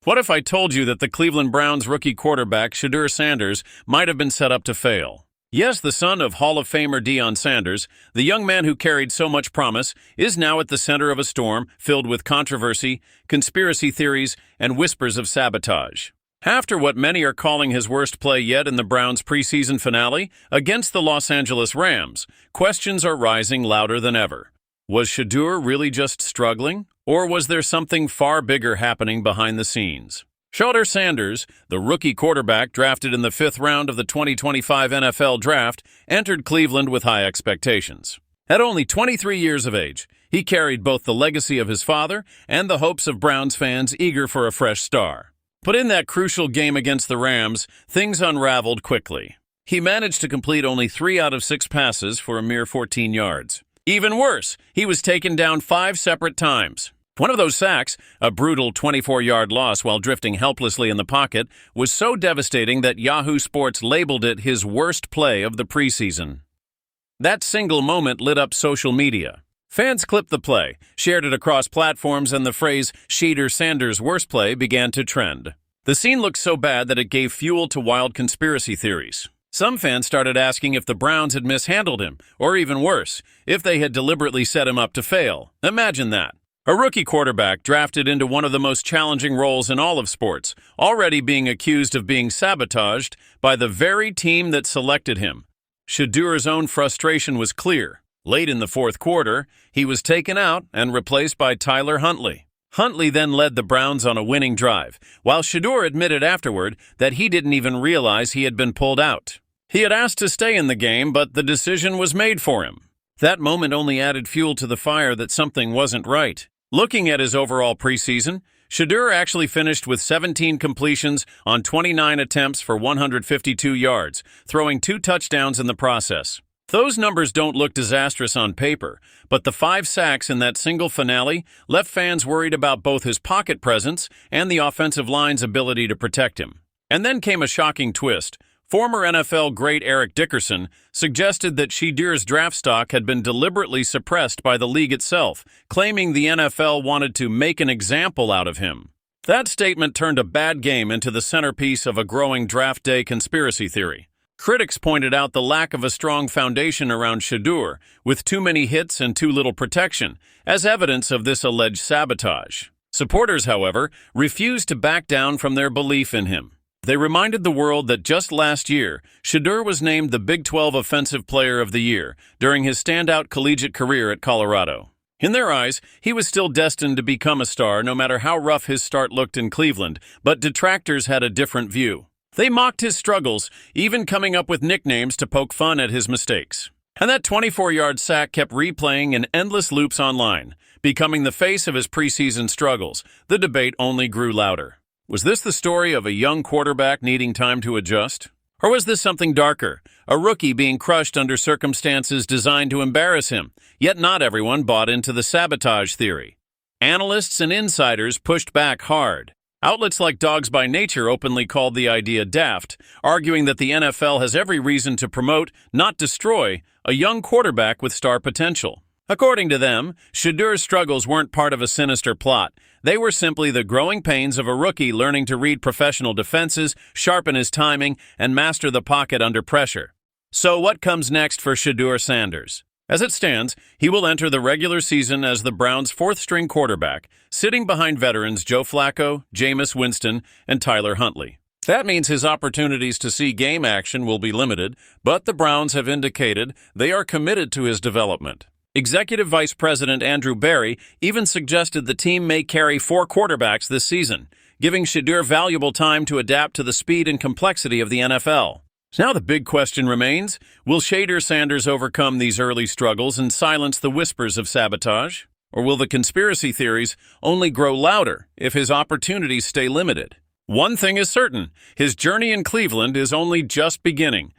What if I told you that the Cleveland Browns rookie quarterback Shedeur Sanders might have been set up to fail? Yes, the son of Hall of Famer Deion Sanders, the young man who carried so much promise, is now at the center of a storm filled with controversy, conspiracy theories, and whispers of sabotage. After what many are calling his worst play yet in the Browns' preseason finale against the Los Angeles Rams, questions are rising louder than ever. Was Shedeur really just struggling? Or was there something far bigger happening behind the scenes? Shedeur Sanders, the rookie quarterback drafted in the 5th round of the 2025 NFL Draft, entered Cleveland with high expectations. At only 23 years of age, he carried both the legacy of his father and the hopes of Browns fans eager for a fresh star. But in that crucial game against the Rams, things unraveled quickly. He managed to complete only 3 out of 6 passes for a mere 14 yards. Even worse, he was taken down 5 separate times. One of those sacks, a brutal 24-yard loss while drifting helplessly in the pocket, was so devastating that Yahoo Sports labeled it his worst play of the preseason. That single moment lit up social media. Fans clipped the play, shared it across platforms, and the phrase "Shedeur Sanders' worst play" began to trend. The scene looked so bad that it gave fuel to wild conspiracy theories. Some fans started asking if the Browns had mishandled him, or even worse, if they had deliberately set him up to fail. Imagine that. A rookie quarterback drafted into one of the most challenging roles in all of sports, already being accused of being sabotaged by the very team that selected him. Shedeur's own frustration was clear. Late in the 4th quarter, he was taken out and replaced by Tyler Huntley. Huntley then led the Browns on a winning drive, while Shedeur admitted afterward that he didn't even realize he had been pulled out. He had asked to stay in the game, but the decision was made for him. That moment only added fuel to the fire that something wasn't right. Looking at his overall preseason, Shedeur actually finished with 17 completions on 29 attempts for 152 yards, throwing 2 touchdowns in the process. Those numbers don't look disastrous on paper, but the 5 sacks in that single finale left fans worried about both his pocket presence and the offensive line's ability to protect him. And then came a shocking twist. Former NFL great Eric Dickerson suggested that Shedeur's draft stock had been deliberately suppressed by the league itself, claiming the NFL wanted to make an example out of him. That statement turned a bad game into the centerpiece of a growing draft day conspiracy theory. Critics pointed out the lack of a strong foundation around Shedeur, with too many hits and too little protection, as evidence of this alleged sabotage. Supporters, however, refused to back down from their belief in him. They reminded the world that just last year, Shedeur was named the Big 12 Offensive Player of the Year during his standout collegiate career at Colorado. In their eyes, he was still destined to become a star no matter how rough his start looked in Cleveland, but detractors had a different view. They mocked his struggles, even coming up with nicknames to poke fun at his mistakes. And that 24-yard sack kept replaying in endless loops online, becoming the face of his preseason struggles. The debate only grew louder. Was this the story of a young quarterback needing time to adjust? Or was this something darker, a rookie being crushed under circumstances designed to embarrass him? Yet not everyone bought into the sabotage theory. Analysts and insiders pushed back hard. Outlets like Dogs by Nature openly called the idea daft, arguing that the NFL has every reason to promote, not destroy, a young quarterback with star potential. According to them, Shedeur's struggles weren't part of a sinister plot. They were simply the growing pains of a rookie learning to read professional defenses, sharpen his timing, and master the pocket under pressure. So what comes next for Shedeur Sanders? As it stands, he will enter the regular season as the Browns' 4th-string quarterback, sitting behind veterans Joe Flacco, Jameis Winston, and Tyler Huntley. That means his opportunities to see game action will be limited, but the Browns have indicated they are committed to his development. Executive Vice President Andrew Berry even suggested the team may carry 4 quarterbacks this season, giving Shedeur valuable time to adapt to the speed and complexity of the NFL. Now the big question remains, will Shedeur Sanders overcome these early struggles and silence the whispers of sabotage? Or will the conspiracy theories only grow louder if his opportunities stay limited? One thing is certain, his journey in Cleveland is only just beginning,